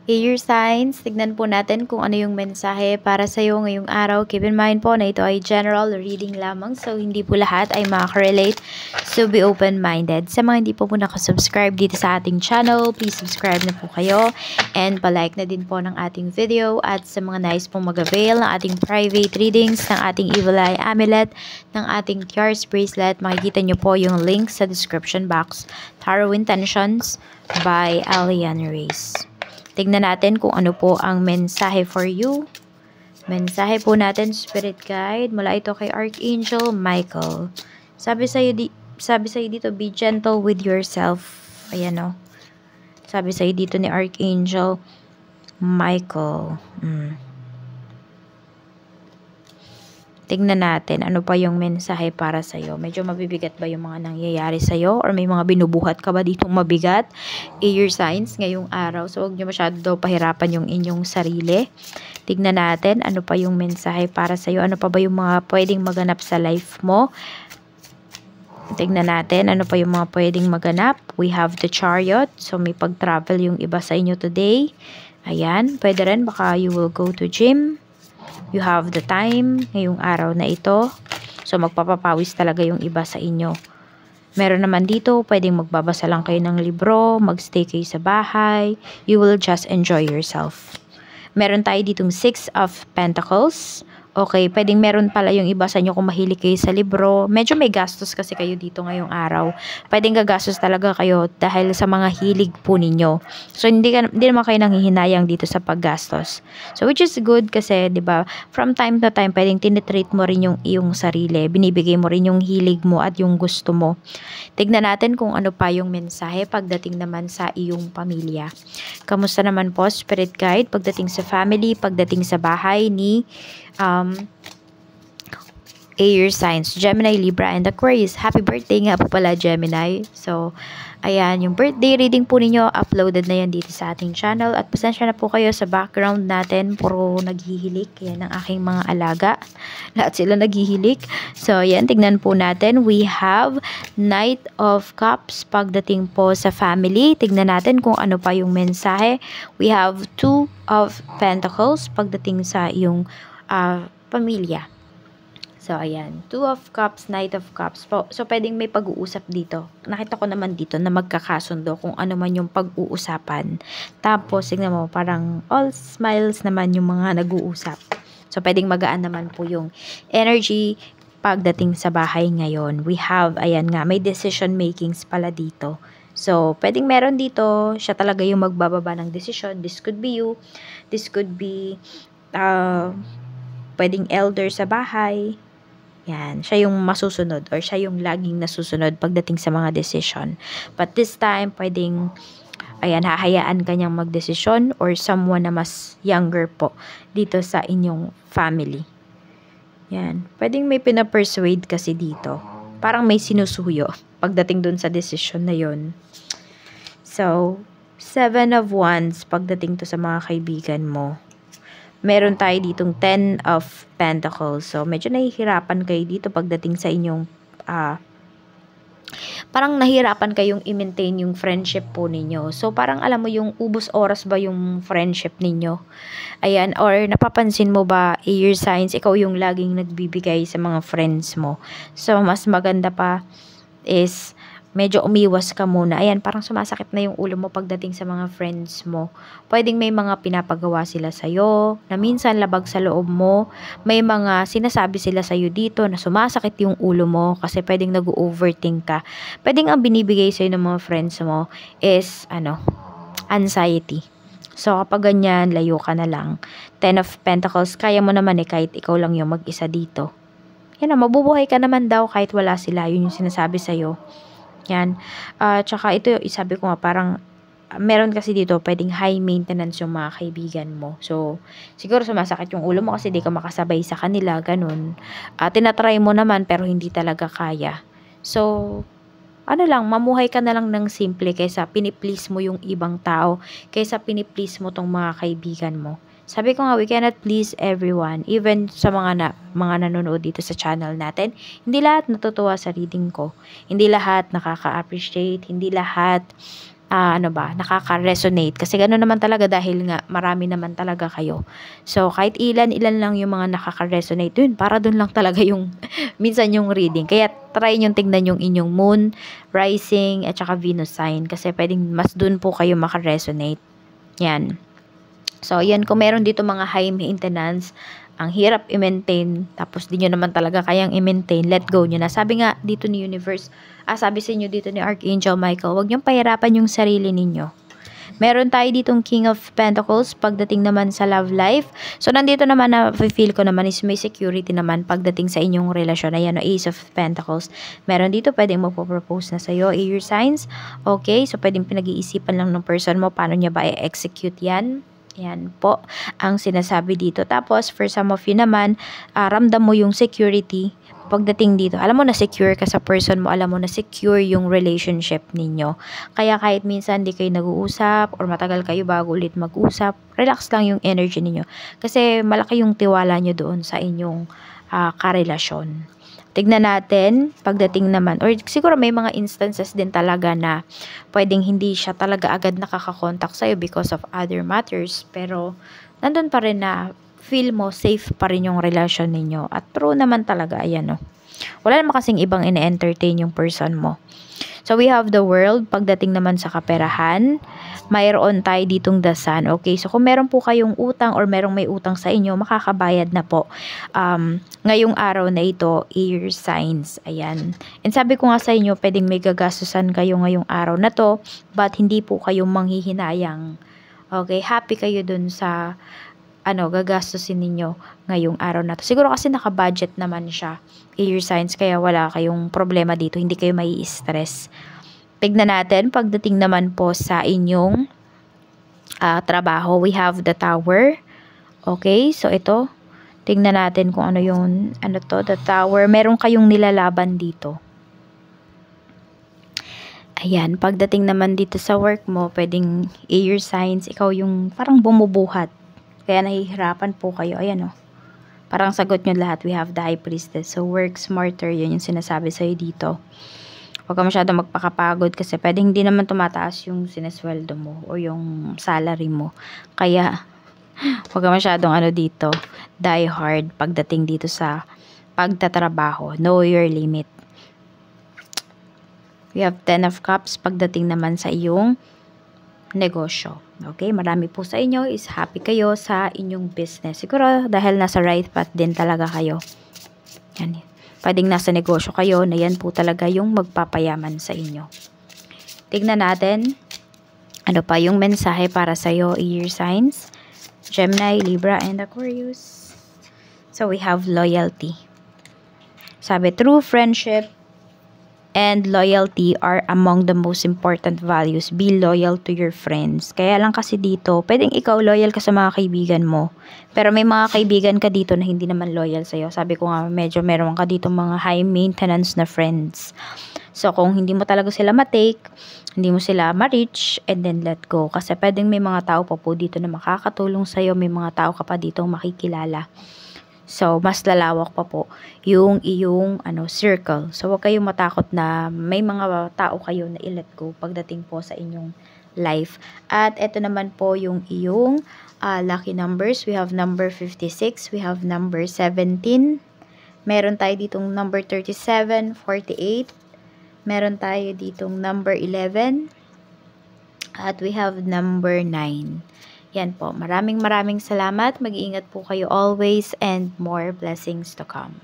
Air signs, tignan po natin kung ano yung mensahe para sa iyo ngayong araw. Keep in mind po na ito ay general reading lamang, so hindi po lahat ay makaka-relate. So be open-minded. Sa mga hindi po nakasubscribe dito sa ating channel, please subscribe na po kayo and palike na din po ng ating video. At sa mga nais pong mag-avail ng ating private readings, ng ating Evil Eye Amulet, ng ating Tiars Bracelet, makikita nyo po yung link sa description box. Tarot Intentions by Alian Reyes. Tignan natin kung ano po ang mensahe for you. Mensahe po natin, Spirit Guide, mula ito kay Archangel Michael. Sabi sa'yo dito, be gentle with yourself. Ayan o. Sabi sa'yo dito ni Archangel Michael. Tignan natin ano pa yung mensahe para sa'yo. Medyo mabibigat ba yung mga nangyayari sa'yo? Or may mga binubuhat ka ba ditong mabigat? Air signs ngayong araw. So, huwag nyo masyado daw pahirapan yung inyong sarili. Tignan natin ano pa yung mensahe para sa'yo. Ano pa ba yung mga pwedeng maganap sa life mo? Tignan natin ano pa yung mga pwedeng maganap. We have the Chariot. So, may pag-travel yung iba sa inyo today. Ayan. Pwede rin. Baka you will go to gym. You have the time ngayong araw na ito. So, magpapapawis talaga yung iba sa inyo. Meron naman dito, pwedeng magbabasa lang kayo ng libro, magstay kayo sa bahay. You will just enjoy yourself. Meron tayo ditong 6 of Pentacles. Okay, pwedeng meron pala yung iba sa inyo kung mahilig kayo sa libro. Medyo may gastos kasi kayo dito ngayong araw. Pwedeng gagastos talaga kayo dahil sa mga hilig po ninyo. So, hindi naman kayo nanghihinayang dito sa paggastos. So, which is good kasi, di ba, from time to time, pwedeng tinitreat mo rin yung iyong sarili. Binibigay mo rin yung hilig mo at yung gusto mo. Tignan natin kung ano pa yung mensahe pagdating naman sa iyong pamilya. Kamusta naman po, Spirit Guide, pagdating sa family, pagdating sa bahay ni air signs, Gemini, Libra, and Aquarius. Happy birthday nga po pala, Gemini. So, ayan, yung birthday reading po ninyo, uploaded na yan dito sa ating channel. At pasensya na po kayo sa background natin, puro naghihilik. Yan ang aking mga alaga. Lahat sila naghihilik. So, ayan, tignan po natin. We have Knight of Cups pagdating po sa family. Tignan natin kung ano pa yung mensahe. We have 2 of Pentacles pagdating sa iyong pamilya. So, ayan. 2 of Cups, Knight of Cups po. So, pwedeng may pag-uusap dito. Nakita ko naman dito na magkakasundo kung ano man yung pag-uusapan. Tapos, tignan mo, parang all smiles naman yung mga nag-uusap. So, pwedeng magaan naman po yung energy pagdating sa bahay ngayon. We have, ayan nga, may decision makings pala dito. So, pwedeng meron dito, siya talaga yung magbababa ng decision. This could be you. This could be pwedeng elder sa bahay. Yan, siya yung masusunod or siya yung laging nasusunod pagdating sa mga decision. But this time, pwedeng, ayan, hahayaan kanyang magdesisyon or someone na mas younger po dito sa inyong family. Yan, pwedeng may pinapersuade kasi dito. Parang may sinusuyo pagdating dun sa decision na yon. So, 7 of Wands pagdating to sa mga kaibigan mo. Meron tayo ditong 10 of Pentacles. So, medyo nahihirapan kayo dito pagdating sa inyong, parang nahihirapan kayong i-maintain yung friendship po ninyo. So, parang alam mo yung ubos oras ba yung friendship ninyo? Ayan, or napapansin mo ba, air signs, ikaw yung laging nagbibigay sa mga friends mo. So, mas maganda pa is medyo umiwas ka muna. Ayan, parang sumasakit na yung ulo mo pagdating sa mga friends mo. Pwedeng may mga pinapagawa sila sa'yo, na minsan labag sa loob mo. May mga sinasabi sila sa'yo dito na sumasakit yung ulo mo kasi pwedeng nag-overthink ka. Pwedeng ang binibigay sa'yo ng mga friends mo is, anxiety. So, kapag ganyan, layo ka na lang. 10 of Pentacles, kaya mo naman kahit ikaw lang yung mag-isa dito. Yan na, mabubuhay ka naman daw kahit wala sila. Yun yung sinasabi sa'yo. Yan. Tsaka ito, sabi ko nga, parang meron kasi dito, pwedeng high maintenance yung mga kaibigan mo. So, siguro sumasakit yung ulo mo kasi di ka makasabay sa kanila, ganun. Tinatry mo naman pero hindi talaga kaya. So, mamuhay ka na lang ng simple kaysa piniplease mo yung ibang tao, kaysa piniplease mo tong mga kaibigan mo. Sabi ko nga, we cannot please everyone. Even sa mga nanonood dito sa channel natin, hindi lahat natutuwa sa reading ko. Hindi lahat nakaka-appreciate. Hindi lahat nakaka-resonate. Kasi gano'n naman talaga dahil nga marami naman talaga kayo. So, kahit ilan-ilan lang yung mga nakaka-resonate dun, para dun lang talaga yung minsan yung reading. Kaya try nyo tignan yung inyong moon, rising, at saka Venus sign. Kasi pwedeng mas dun po kayo maka-resonate. Yan. So, yan, kung meron dito mga high maintenance, ang hirap i-maintain, tapos di nyo naman talaga kayang i-maintain, let go nyo na. Sabi nga dito ni Universe, sabi sa inyo dito ni Archangel Michael, huwag nyong pahirapan yung sarili ninyo. Meron tayo ditong King of Pentacles pagdating naman sa love life. So, nandito naman na feel ko naman is may security naman pagdating sa inyong relasyon. Ayan, no, Ace of Pentacles. Meron dito, pwedeng magpo-propose na sa'yo. Air signs. Okay, so pwedeng pinag-iisipan lang ng person mo paano niya ba i-execute yan. Yan po ang sinasabi dito. Tapos, for some of you naman, ramdam mo yung security pagdating dito. Alam mo na secure ka sa person mo. Alam mo na secure yung relationship ninyo. Kaya kahit minsan di kayo nag-uusap or matagal kayo bago ulit mag-usap, relax lang yung energy ninyo. Kasi malaki yung tiwala nyo doon sa inyong karelasyon. Tignan natin, pagdating naman, or siguro may mga instances din talaga na pwedeng hindi siya talaga agad nakakakontak sa'yo because of other matters. Pero, nandun pa rin na feel mo safe pa rin yung relasyon ninyo. At true naman talaga, ayan o. Wala naman kasing ibang ine-entertain yung person mo. So, we have the world. Pagdating naman sa kaperahan, mayroon tayo ditong the sun. Okay, so kung meron po kayong utang or merong may utang sa inyo, makakabayad na po. Ngayong araw na ito, air signs. Ayan. And sabi ko nga sa inyo, pwedeng may gagastusan kayo ngayong araw na to, but hindi po kayo manghihinayang. Okay, happy kayo dun sa gagastusin ninyo ngayong araw na to. Siguro kasi naka-budget naman siya, air signs, kaya wala kayong problema dito, hindi kayo mai stress. Tignan natin, pagdating naman po sa inyong trabaho, we have the tower. Okay, so ito, tignan natin kung ano yung, the tower. Meron kayong nilalaban dito. Ayan, pagdating naman dito sa work mo, pwedeng air signs, ikaw yung parang bumubuhat. Kaya nahihirapan po kayo. Ayan o. Parang sagot nyo lahat. We have the high priestess. So, work smarter. Yun yung sinasabi sa'yo dito. Huwag ka masyadong magpakapagod kasi pwedeng hindi naman tumataas yung sinesweldo mo o yung salary mo. Kaya, huwag ka masyadong dito. Die hard pagdating dito sa pagtatrabaho. Know your limit. We have 10 of cups pagdating naman sa iyong negosyo. Okay, marami po sa inyo is happy kayo sa inyong business. Siguro dahil nasa right path din talaga kayo. Yan. Pwedeng nasa negosyo kayo na yan po talaga yung magpapayaman sa inyo. Tignan natin ano pa yung mensahe para sa iyo, air signs, Gemini, Libra, and Aquarius. So we have loyalty. Sabi, true friendship and loyalty are among the most important values. Be loyal to your friends. Kaya lang kasi dito, pwedeng ikaw loyal ka sa mga kaibigan mo. Pero may mga kaibigan ka dito na hindi naman loyal sa'yo. Sabi ko nga, medyo meron ka dito mga high maintenance na friends. So, kung hindi mo talaga sila matake, hindi mo sila ma-reach, and then let go. Kasi pwedeng may mga tao pa po dito na makakatulong sa'yo. May mga tao ka pa dito makikilala. So, mas lalawak pa po yung iyong circle. So, huwag kayong matakot na may mga tao kayo na i-let go pagdating po sa inyong life. At ito naman po yung iyong lucky numbers. We have number 56. We have number 17. Meron tayo ditong number 37, 48. Meron tayo ditong number 11. At we have number 9. Yan po. Maraming salamat. Mag-iingat po kayo always and more blessings to come.